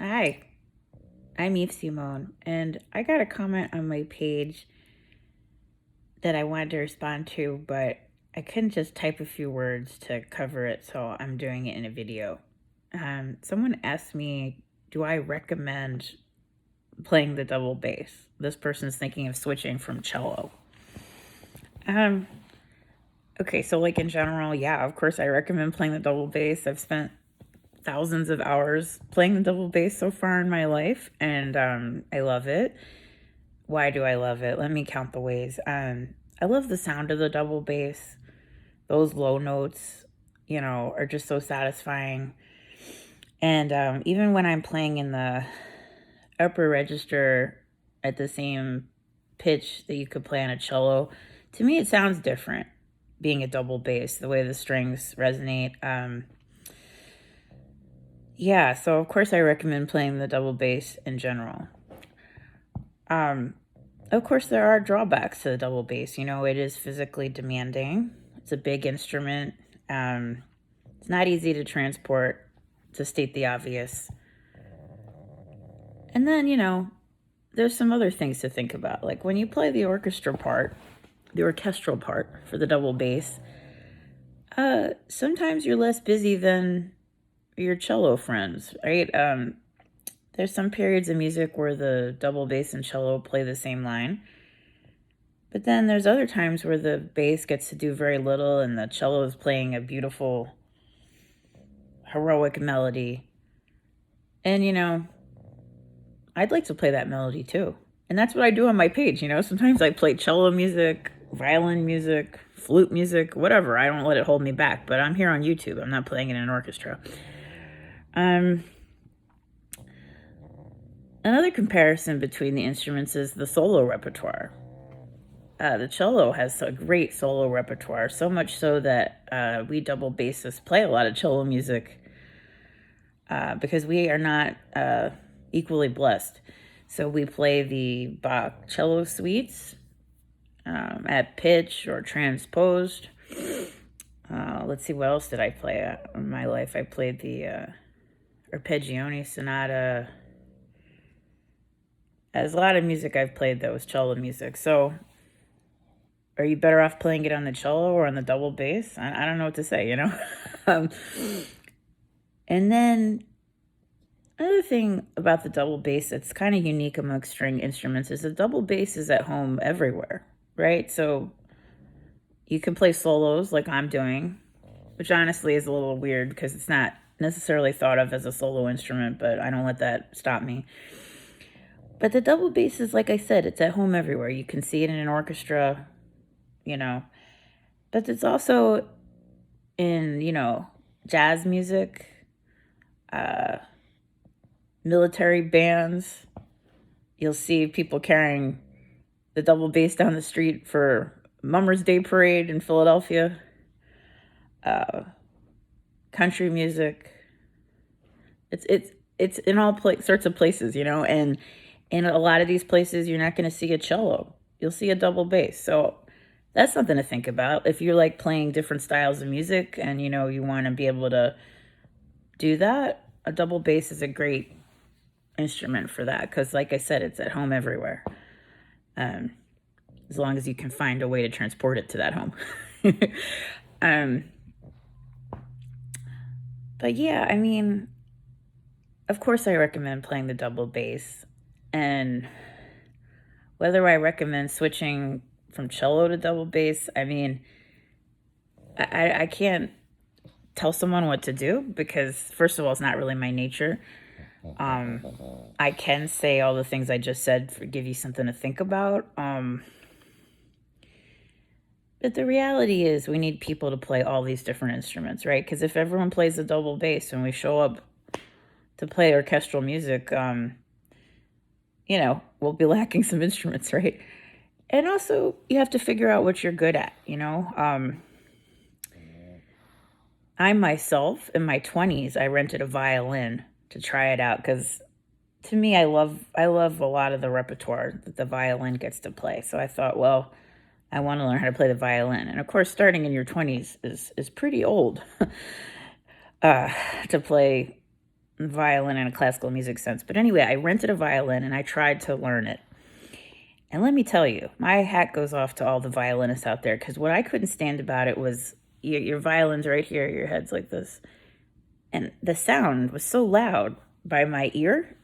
Hi, I'm Eve Simone, and I got a comment on my page that I wanted to respond to, but I couldn't just type a few words to cover it, so I'm doing it in a video. Someone asked me, do I recommend playing the double bass? This person's thinking of switching from cello. Um, okay, so like in general, yeah, of course I recommend playing the double bass. I've spent thousands of hours playing the double bass so far in my life, and I love it. Why do I love it? Let me count the ways. I love the sound of the double bass. Those low notes, are just so satisfying. And even when I'm playing in the upper register at the same pitch that you could play on a cello, to me it sounds different being a double bass, the way the strings resonate. Yeah, so of course I recommend playing the double bass in general. Of course, there are drawbacks to the double bass. It is physically demanding. It's a big instrument. It's not easy to transport, to state the obvious. And then, there's some other things to think about. Like when you play the orchestral part for the double bass, sometimes you're less busy than your cello friends, right? There's some periods of music where the double bass and cello play the same line. But then there's other times where the bass gets to do very little and the cello is playing a beautiful, heroic melody. And, I'd like to play that melody too. And that's what I do on my page. Sometimes I play cello music, violin music, flute music, whatever. I don't let it hold me back, but I'm here on YouTube. I'm not playing in an orchestra. Another comparison between the instruments is the solo repertoire. The cello has a great solo repertoire, so much so that we double bassists play a lot of cello music because we are not equally blessed. So we play the Bach cello suites at pitch or transposed. Let's see, what else did I play in my life? I played the Arpeggione Sonata. There's a lot of music I've played that was cello music. So are you better off playing it on the cello or on the double bass? I don't know what to say, And then another thing about the double bass that's kind of unique amongst string instruments is the double bass is at home everywhere, right? So you can play solos like I'm doing, which honestly is a little weird because it's not necessarily thought of as a solo instrument, but I don't let that stop me. But the double bass is, like I said, it's at home everywhere. You can see it in an orchestra, but it's also in, jazz music, military bands. You'll see people carrying the double bass down the street for Mummers Day Parade in Philadelphia. Country music. It's in all sorts of places, and in a lot of these places, you're not going to see a cello. You'll see a double bass. So that's something to think about. If you're like playing different styles of music and, you want to be able to do that, a double bass is a great instrument for that. Because like I said, it's at home everywhere. As long as you can find a way to transport it to that home. But yeah, I mean, of course I recommend playing the double bass. And whether I recommend switching from cello to double bass, I mean, I can't tell someone what to do because, first of all, it's not really my nature. I can say all the things I just said for give you something to think about. But the reality is we need people to play all these different instruments, right? Because if everyone plays the double bass when we show up to play orchestral music, we'll be lacking some instruments, right? And also, you have to figure out what you're good at, I myself, in my 20s, I rented a violin to try it out because to me, I love a lot of the repertoire that the violin gets to play. So I thought, well, I want to learn how to play the violin. And of course, starting in your 20s is pretty old to play violin in a classical music sense. But anyway, I rented a violin and I tried to learn it. And let me tell you, my hat goes off to all the violinists out there, because what I couldn't stand about it was your violin's right here, your head's like this. And the sound was so loud by my ear,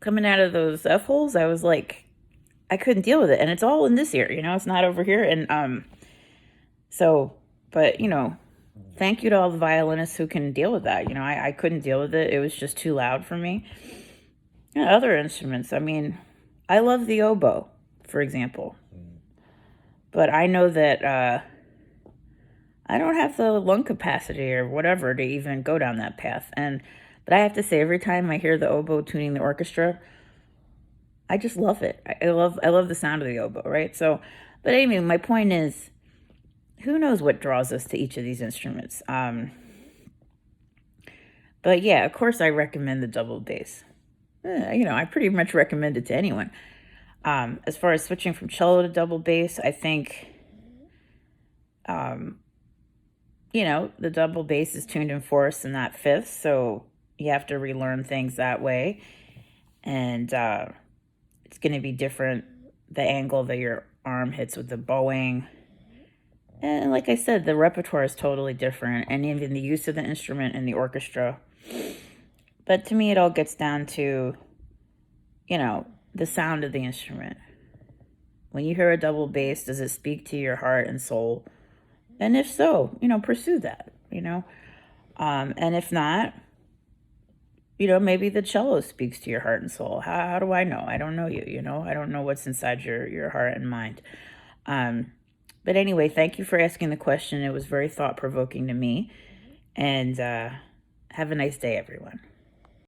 coming out of those F holes. I was like, I couldn't deal with it. And it's all in this ear, it's not over here. And but thank you to all the violinists who can deal with that. I couldn't deal with it. It was just too loud for me. Other instruments, I mean, I love the oboe, for example. But I know that I don't have the lung capacity or whatever to even go down that path. But I have to say, every time I hear the oboe tuning the orchestra, I just love it. I love the sound of the oboe, right? So, but anyway, my point is, who knows what draws us to each of these instruments? But yeah, of course, I recommend the double bass. I pretty much recommend it to anyone. As far as switching from cello to double bass, I think, the double bass is tuned in fourths and not fifths, so you have to relearn things that way. And it's going to be different, the angle that your arm hits with the bowing. And like I said, the repertoire is totally different, and even the use of the instrument in the orchestra. But to me, it all gets down to, the sound of the instrument. When you hear a double bass, does it speak to your heart and soul? And if so, pursue that, and if not, maybe the cello speaks to your heart and soul. How do I know? I don't know you, I don't know what's inside your heart and mind. But anyway, thank you for asking the question. It was very thought-provoking to me. And have a nice day, everyone.